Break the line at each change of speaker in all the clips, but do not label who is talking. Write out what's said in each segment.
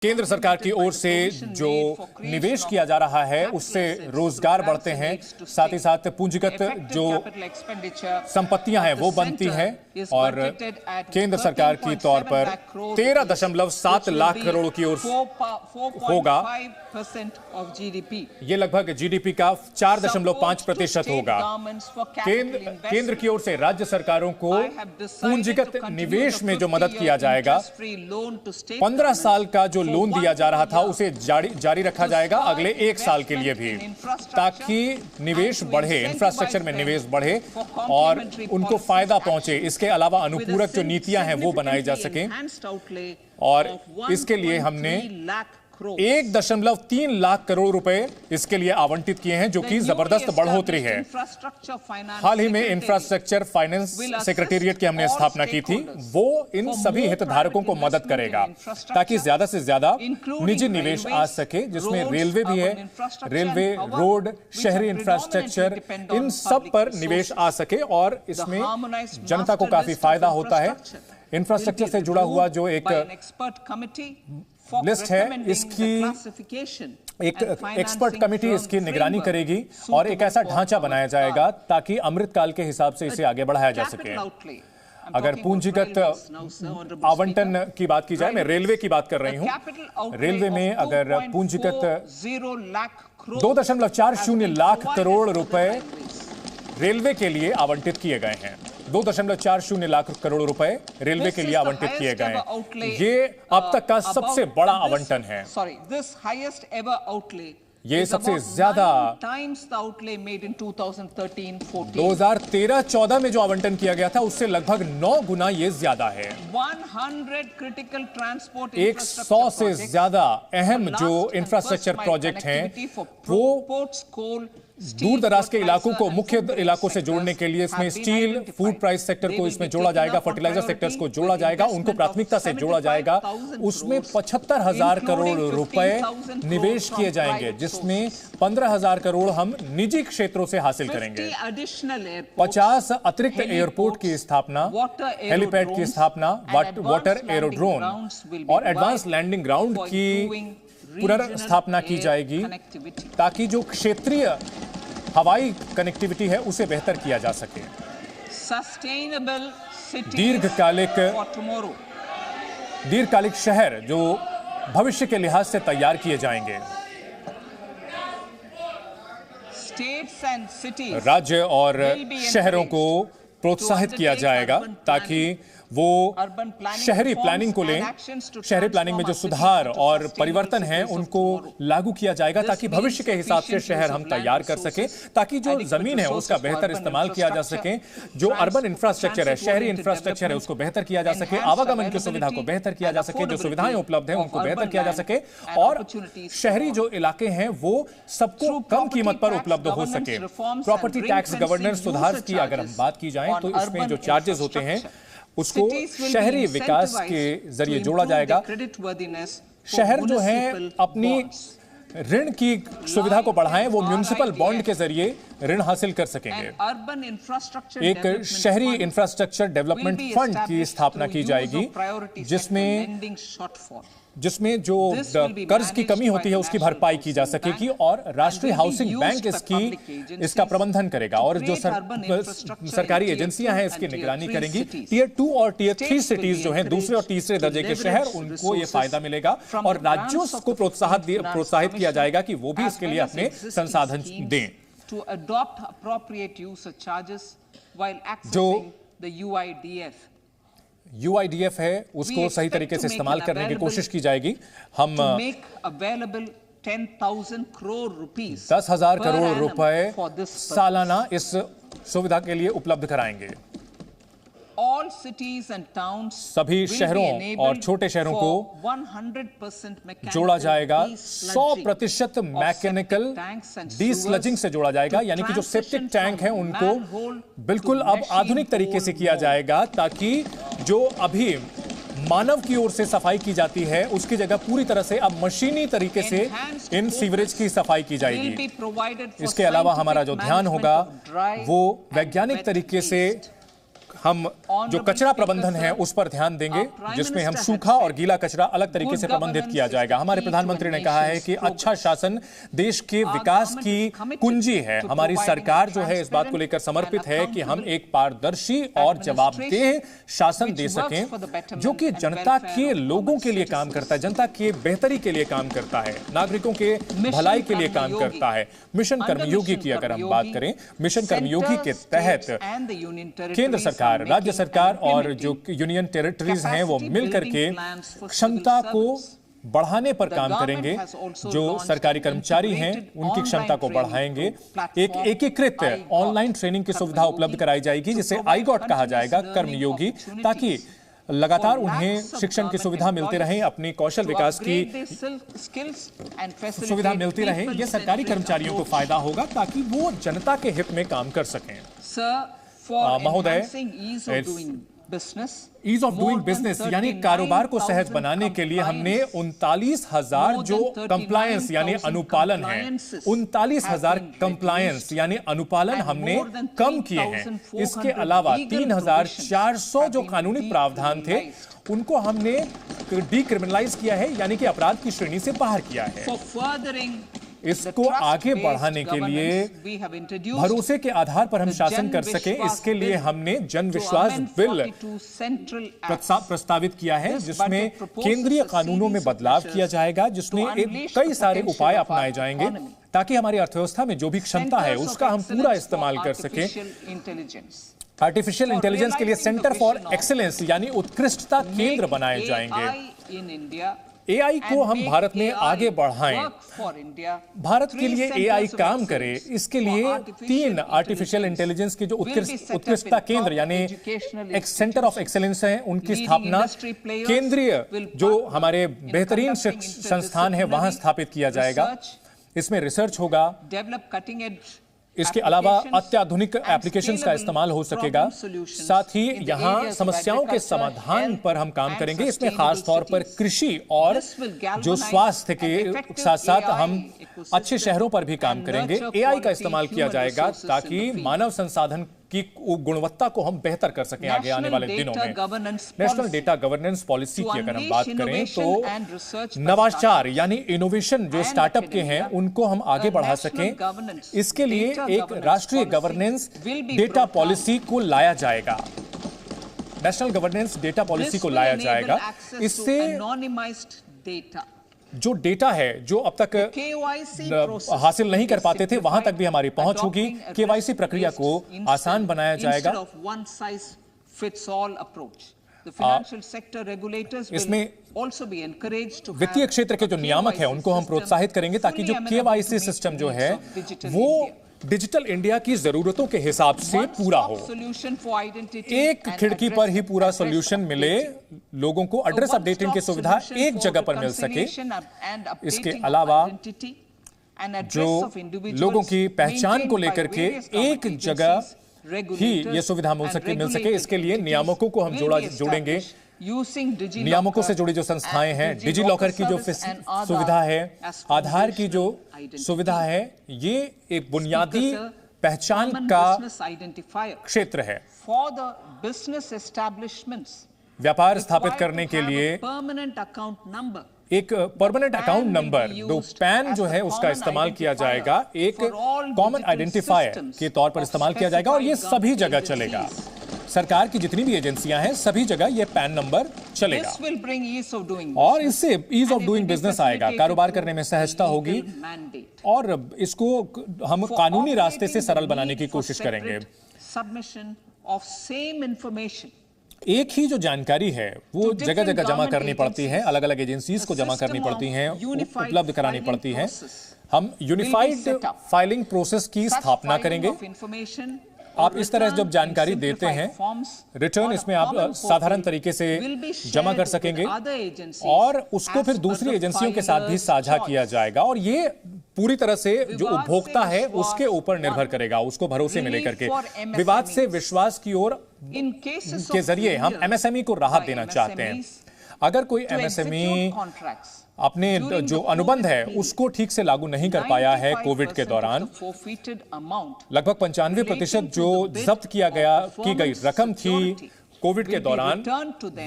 केंद्र सरकार की ओर से जो निवेश किया जा रहा है उससे रोजगार बढ़ते हैं, साथ ही साथ पूंजीगत जो संपत्तियां हैं वो बनती हैं और केंद्र सरकार की तौर पर 13.7 लाख करोड़ की ओर होगा। ये लगभग जीडीपी का 4.5% होगा। केंद्र की ओर से राज्य सरकारों को पूंजीगत निवेश में जो मदद किया जाएगा, 15 साल का जो लोन दिया जा रहा था उसे जारी रखा जाएगा अगले 1 साल के लिए भी, ताकि निवेश बढ़े, इंफ्रास्ट्रक्चर में निवेश बढ़े और उनको फायदा पहुंचे। इसके अलावा अनुपूरक जो नीतियां हैं वो बनाई जा सकें और इसके लिए हमने 1.3 लाख करोड़ रुपए इसके लिए आवंटित किए हैं, जो कि जबरदस्त बढ़ोतरी है। हाल ही में इंफ्रास्ट्रक्चर फाइनेंस सेक्रेटेरिएट की हमने स्थापना की थी, वो इन सभी हितधारकों को मदद करेगा ताकि ज्यादा से ज्यादा निजी निवेश आ सके, जिसमें रेलवे भी है। रेलवे, रोड, शहरी इंफ्रास्ट्रक्चर, इन सब पर निवेश आ सके और इसमें जनता को काफी फायदा होता है। इंफ्रास्ट्रक्चर से जुड़ा हुआ जो एक लिस्ट है, इसकी एक एक्सपर्ट कमेटी इसकी निगरानी करेगी और एक ऐसा ढांचा बनाया जाएगा ताकि अमृतकाल के हिसाब से इसे आगे बढ़ाया जा सके। अगर पूंजीगत आवंटन की बात की जाए, मैं रेलवे की बात कर रही हूं। रेलवे में अगर पूंजीगत 2.40 लाख करोड़ रुपए रेलवे के लिए आवंटित किए गए हैं। 2.40 लाख करोड़ रुपए रेलवे के लिए आवंटित किए गए हैं। ये अब तक का सबसे बड़ा आवंटन है। ये सबसे ज्यादा 2013-14 में जो आवंटन किया गया था उससे लगभग 9 गुना ये ज्यादा है। 100 से ज्यादा अहम जो इंफ्रास्ट्रक्चर प्रोजेक्ट हैं वो दूर दराज के इलाकों को मुख्य इलाकों से जोड़ने के लिए इसमें स्टील, फूड प्राइस सेक्टर को इसमें जोड़ा जाएगा, फर्टिलाइजर सेक्टर्स को जोड़ा जाएगा, उनको प्राथमिकता से जोड़ा जाएगा। उसमें 75,000 करोड़ रुपए निवेश किए जाएंगे, जिसमें 15,000 करोड़ हम निजी क्षेत्रों से हासिल करेंगे। 50 अतिरिक्त एयरपोर्ट की स्थापना, हेलीपैड की स्थापना, वाटर एरोड्रोम और एडवांस लैंडिंग ग्राउंड की पुनर्स्थापना की जाएगी ताकि जो क्षेत्रीय हवाई कनेक्टिविटी है उसे बेहतर किया जा सके। दीर्घकालिक शहर जो भविष्य के लिहाज से तैयार किए जाएंगे। राज्य और शहरों को प्रोत्साहित किया जाएगा ताकि वो शहरी प्लानिंग को लें। शहरी प्लानिंग में जो सुधार और परिवर्तन हैं उनको लागू किया जाएगा ताकि भविष्य के हिसाब से शहर हम तैयार कर सकें, ताकि जो जमीन है उसका बेहतर इस्तेमाल किया जा सके, जो अर्बन इंफ्रास्ट्रक्चर है, शहरी इंफ्रास्ट्रक्चर है, उसको बेहतर किया जा सके, आवागमन की सुविधा को बेहतर किया जा सके, जो सुविधाएं उपलब्ध हैं उनको बेहतर किया जा सके और शहरी जो इलाके हैं वो सबको कम कीमत पर उपलब्ध हो सके। प्रॉपर्टी टैक्स गवर्नेंस सुधार की अगर हम बात की जाए तो इसमें जो चार्जेस होते हैं उसको शहरी विकास के जरिए जोड़ा जाएगा। शहर जो है अपनी ऋण की सुविधा को बढ़ाएं, वो म्युनिसिपल बॉन्ड के जरिए ऋण हासिल कर सकेंगे। एक शहरी इंफ्रास्ट्रक्चर डेवलपमेंट फंड की स्थापना की जाएगी, जिसमें जो कर्ज की कमी होती है उसकी भरपाई की जा सकेगी और राष्ट्रीय हाउसिंग बैंक इसका प्रबंधन करेगा और जो सरकारी एजेंसियां हैं इसकी निगरानी करेंगी। टियर 2 और टियर 3 सिटीज जो हैं, दूसरे और तीसरे दर्जे के शहर, उनको ये फायदा मिलेगा और राज्यों को प्रोत्साहित किया जाएगा कि वो भी इसके लिए अपने संसाधन दें। जो UIDF है उसको सही तरीके से इस्तेमाल करने की कोशिश की जाएगी। हम 10,000 करोड़ रुपए सालाना इस सुविधा के लिए उपलब्ध कराएंगे। सभी शहरों और छोटे शहरों को जोड़ा जाएगा। 100% मैकेनिकल डीस्लजिंग से जोड़ा जाएगा, यानी कि जो सेप्टिक टैंक हैं उनको बिल्कुल अब आधुनिक तरीके से किया जाएगा ताकि जो अभी मानव की ओर से सफाई की जाती है उसकी जगह पूरी तरह से अब मशीनी तरीके से इन सीवरेज की सफाई की जाएगी। इसके अलावा हमारा जो ध्यान होगा वो वैज्ञानिक तरीके से हम जो कचरा प्रबंधन है उस पर ध्यान देंगे, जिसमें हम सूखा और गीला कचरा अलग तरीके से प्रबंधित किया जाएगा। हमारे प्रधानमंत्री ने कहा है कि अच्छा शासन देश के विकास की कुंजी है। हमारी सरकार जो है इस बात को लेकर समर्पित है कि हम एक पारदर्शी और जवाबदेह शासन दे सकें, जो कि जनता के लोगों के लिए काम करता है, जनता के बेहतरी के लिए काम करता है, नागरिकों के भलाई के लिए काम करता है। मिशन कर्मयोगी की अगर हम बात करें, मिशन कर्मयोगी के तहत केंद्र सरकार, राज्य सरकार और जो यूनियन टेरिटरीज हैं वो मिलकर के क्षमता को बढ़ाने पर काम करेंगे। जो सरकारी कर्मचारी हैं उनकी क्षमता को बढ़ाएंगे। एक एकीकृत ऑनलाइन ट्रेनिंग की सुविधा उपलब्ध कराई जाएगी, जिसे आईगॉट कहा जाएगा, कर्मयोगी, ताकि लगातार उन्हें शिक्षण की सुविधा मिलती रहे, अपनी कौशल विकास की सुविधा मिलती रहे। यह सरकारी कर्मचारियों को फायदा होगा ताकि वो जनता के हित में काम कर सकें। महोदय, ईज ऑफ डूइंग बिजनेस यानी कारोबार को सहज बनाने के लिए हमने 39,000 जो कंप्लायंस यानी अनुपालन है, 39,000 कंप्लायंस यानी अनुपालन हमने कम किए हैं। इसके अलावा 3,400 जो कानूनी प्रावधान थे उनको हमने डीक्रिमिनलाइज किया है, यानी कि अपराध की श्रेणी से बाहर किया है। इसको आगे बढ़ाने के लिए, भरोसे के आधार पर हम शासन कर सके, इसके लिए हमने जन विश्वास बिल प्रस्तावित किया है, जिसमें केंद्रीय कानूनों में बदलाव किया जाएगा, जिसमें कई सारे उपाय अपनाए जाएंगे ताकि हमारी अर्थव्यवस्था में जो भी क्षमता है उसका हम पूरा इस्तेमाल कर सकें। आर्टिफिशियल इंटेलिजेंस के लिए सेंटर फॉर एक्सीलेंस यानी उत्कृष्टता केंद्र बनाए जाएंगे। एआई को हम भारत में आगे बढ़ाएं, भारत के लिए एआई काम करे, इसके लिए 3 आर्टिफिशियल इंटेलिजेंस के जो उत्कृष्टता केंद्र यानी एक सेंटर ऑफ एक्सेलेंस है, उनकी स्थापना केंद्रीय जो हमारे बेहतरीन संस्थान है वहां स्थापित किया जाएगा। इसमें रिसर्च होगा, इसके अलावा अत्याधुनिक एप्लीकेशंस का इस्तेमाल हो सकेगा। साथ ही यहां समस्याओं के समाधान पर हम काम करेंगे। इसमें खास तौर पर कृषि और जो स्वास्थ्य के साथ साथ हम अच्छे शहरों पर भी काम करेंगे। एआई का इस्तेमाल किया जाएगा ताकि मानव संसाधन की गुणवत्ता को हम बेहतर कर सकें आगे आने वाले दिनों में। नेशनल डेटा गवर्नेंस पॉलिसी की अगर हम बात करें तो नवाचार यानी इनोवेशन जो स्टार्टअप के हैं उनको हम आगे बढ़ा सकें, इसके लिए एक राष्ट्रीय गवर्नेंस डेटा पॉलिसी को लाया जाएगा। नेशनल गवर्नेंस डेटा पॉलिसी को लाया जाएगा। इससे जो डेटा है जो अब तक हासिल नहीं कर पाते थे वहां तक भी हमारी पहुंच होगी। केवाईसी प्रक्रिया को आसान बनाया जाएगा। इसमें वित्तीय क्षेत्र के जो नियामक है उनको हम प्रोत्साहित करेंगे ताकि जो केवाईसी सिस्टम जो है वो डिजिटल इंडिया की जरूरतों के हिसाब से पूरा हो। एक खिड़की पर ही पूरा सॉल्यूशन मिले, लोगों को एड्रेस अपडेटिंग की सुविधा एक जगह पर मिल सके। इसके अलावा जो लोगों की पहचान को लेकर के एक जगह ही ये सुविधा मिल सके, इसके लिए नियामकों को हम जोड़ेंगे। नियामकों से जुड़ी जो संस्थाएं हैं, डिजी लॉकर की जो सुविधा है, आधार की जो सुविधा है, ये एक बुनियादी पहचान का क्षेत्र है। व्यापार स्थापित करने के लिए एक परमानेंट अकाउंट नंबर, जो पैन जो है उसका इस्तेमाल किया जाएगा, एक कॉमन आइडेंटिफायर के तौर पर इस्तेमाल किया जाएगा और ये सभी जगह चलेगा। सरकार की जितनी भी एजेंसियां हैं सभी जगह ये पैन नंबर चलेगा और इससे ईज ऑफ डूइंग बिजनेस आएगा, कारोबार करने में सहजता होगी और इसको हम कानूनी रास्ते से सरल बनाने की कोशिश करेंगे। एक ही जो जानकारी है वो जगह जगह जमा करनी पड़ती है, अलग अलग एजेंसीज को जमा करनी पड़ती हैं, उपलब्ध करानी पड़ती है। हम यूनिफाइड फाइलिंग प्रोसेस की स्थापना करेंगे। आप इस तरह जब जानकारी देते हैं, रिटर्न इसमें आप साधारण तरीके से जमा कर सकेंगे और उसको फिर दूसरी एजेंसियों के साथ भी साझा किया जाएगा और ये पूरी तरह से जो उपभोक्ता है उसके ऊपर निर्भर करेगा, उसको भरोसे में लेकर के विवाद से विश्वास की ओर के जरिए हम एमएसएमई को राहत देना चाहते हैं। अगर कोई एमएसएमई अपने जो अनुबंध है उसको ठीक से लागू नहीं कर पाया है कोविड के दौरान। लगभग 95% जो जब्त की गई रकम थी कोविड के दौरान,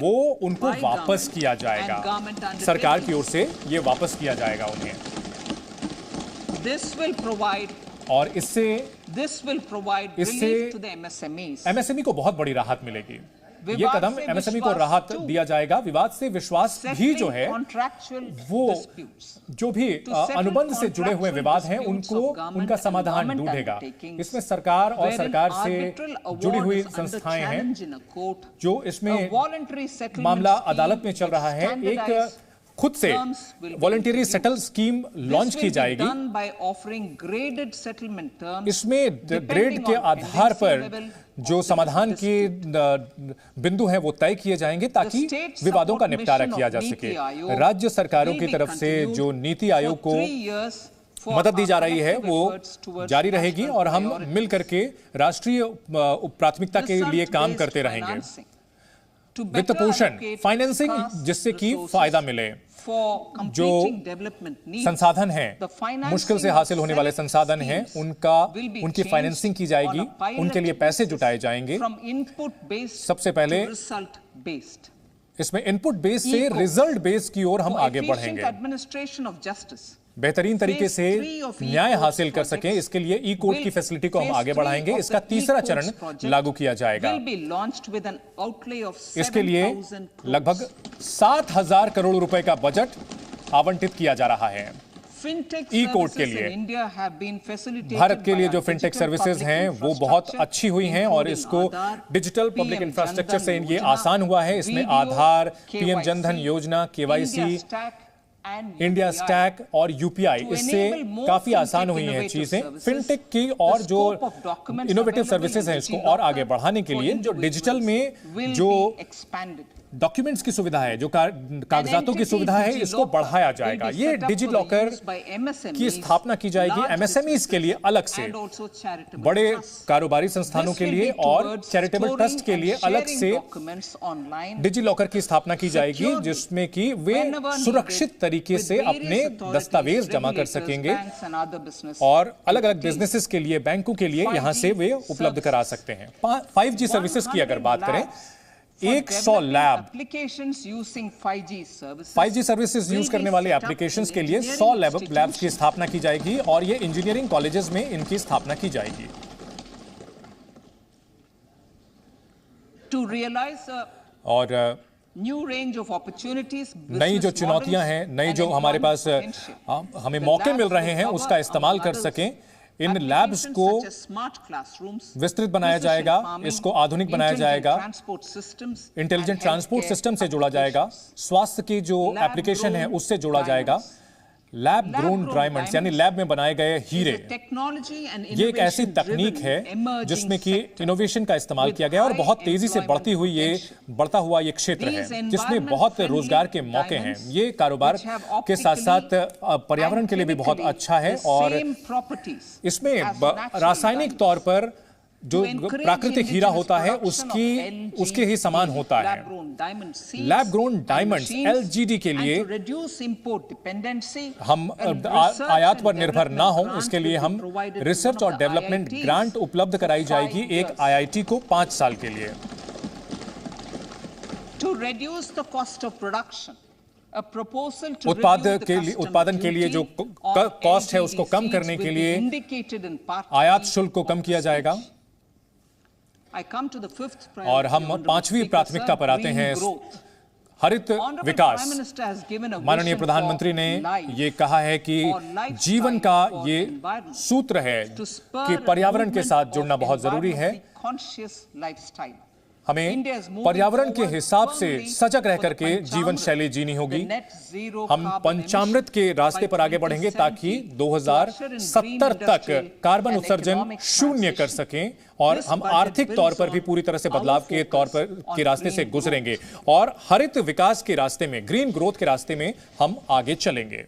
वो उनको वापस किया जाएगा। सरकार की ओर से ये वापस किया जाएगा उन्हें। और इससे एमएसएमई को बहुत बड़ी राहत मिलेगी। ये कदम एमएसएमई को राहत दिया जाएगा। विवाद से विश्वास भी जो है, वो जो भी अनुबंध से जुड़े हुए विवाद हैं उनका समाधान ढूंढेगा। इसमें सरकार और सरकार से जुड़ी हुई संस्थाएं हैं। जो इसमें मामला अदालत में चल रहा है, एक खुद से वॉलंटरी सेटल स्कीम लॉन्च की जाएगी। इसमें ग्रेड के आधार पर जो समाधान के बिंदु हैं वो तय किए जाएंगे ताकि विवादों का निपटारा किया जा सके। राज्य सरकारों की तरफ से जो नीति आयोग को मदद दी जा रही है वो जारी रहेगी और हम मिल करके राष्ट्रीय प्राथमिकता के लिए काम करते रहेंगे। वित्त पोषण, फाइनेंसिंग, जिससे कि फायदा मिले। जो संसाधन हैं, मुश्किल से हासिल होने वाले संसाधन हैं, उनकी फाइनेंसिंग की जाएगी, उनके लिए पैसे जुटाए जाएंगे। सबसे पहले इसमें इनपुट बेस से रिजल्ट बेस की ओर हम आगे बढ़ेंगे। बेहतरीन तरीके से न्याय हासिल कर सकें, इसके लिए ई कोर्ट की फैसिलिटी को हम आगे बढ़ाएंगे। इसका तीसरा चरण लागू किया जाएगा। इसके लिए लगभग 7,000 करोड़ रुपए का बजट आवंटित किया जा रहा है ई कोर्ट के लिए। भारत के लिए जो फिनटेक सर्विसेज हैं वो बहुत अच्छी हुई हैं और इसको डिजिटल पब्लिक इंफ्रास्ट्रक्चर से ये आसान हुआ है। इसमें आधार, पीएम जनधन योजना, केवाईसी, इंडिया स्टैक और यूपीआई, इससे काफी आसान हुई हैं चीजें। फिनटेक की और जो इनोवेटिव सर्विसेज हैं इसको और आगे बढ़ाने के लिए जो डिजिटल में जो डॉक्यूमेंट्स की सुविधा है, जो कागजातों की सुविधा है, इसको बढ़ाया जाएगा। ये डिजी लॉकर की स्थापना की जाएगी एमएसएमईज के लिए अलग से, बड़े कारोबारी संस्थानों के लिए और चैरिटेबल ट्रस्ट के लिए अलग से डिजी लॉकर की स्थापना की जाएगी, जिसमें कि वे सुरक्षित तरीके से अपने दस्तावेज जमा कर सकेंगे और अलग अलग बिजनेसेस के लिए, बैंकों के लिए यहां से वे उपलब्ध करा सकते हैं। 5G सर्विसेज की अगर बात करें, 100 लैब 5G सर्विसेज यूज करने वाले एप्लीकेशंस के लिए 100 लैब्स की स्थापना की जाएगी और ये इंजीनियरिंग कॉलेजेस में इनकी स्थापना की जाएगी। और नई जो चुनौतियां हैं, नई जो हमारे पास हमें मौके मिल रहे हैं, उसका इस्तेमाल कर सकें। इन लैब्स को विस्तृत बनाया जाएगा, इसको आधुनिक बनाया जाएगा, इंटेलिजेंट ट्रांसपोर्ट सिस्टम से जोड़ा जाएगा, स्वास्थ्य की जो एप्लीकेशन है उससे जोड़ा जाएगा। लैब ग्रोन डायमंड्स यानी लैब में बनाए गए हीरे, ये एक ऐसी तकनीक है जिसमें कि इनोवेशन का इस्तेमाल किया गया और बहुत तेजी से बढ़ता हुआ ये क्षेत्र है जिसमें बहुत रोजगार के मौके हैं। ये कारोबार के साथ साथ पर्यावरण के लिए भी बहुत अच्छा है और इसमें रासायनिक तौर पर जो प्राकृतिक हीरा होता है उसके ही समान होता है। लैब ग्रोन डायमंड्स LGD के लिए हम आयात पर निर्भर ना हो, इसके लिए हम रिसर्च और डेवलपमेंट ग्रांट उपलब्ध कराई जाएगी एक IIT को 5 साल के लिए। उत्पादन के लिए जो कॉस्ट है उसको कम करने के लिए आयात शुल्क को कम किया जाएगा। और हम 5वीं प्राथमिकता पर आते हैं, हरित विकास। माननीय प्रधानमंत्री ने ये कहा है कि जीवन का ये सूत्र है कि पर्यावरण के साथ जुड़ना बहुत जरूरी है। हमें पर्यावरण के हिसाब से सजग रह करके जीवन शैली जीनी होगी। हम पंचामृत के रास्ते पर आगे बढ़ेंगे ताकि 2070 तक कार्बन उत्सर्जन शून्य कर सकें और हम आर्थिक तौर पर भी पूरी तरह से बदलाव के रास्ते से गुजरेंगे और हरित विकास के रास्ते में, ग्रीन ग्रोथ के रास्ते में हम आगे चलेंगे।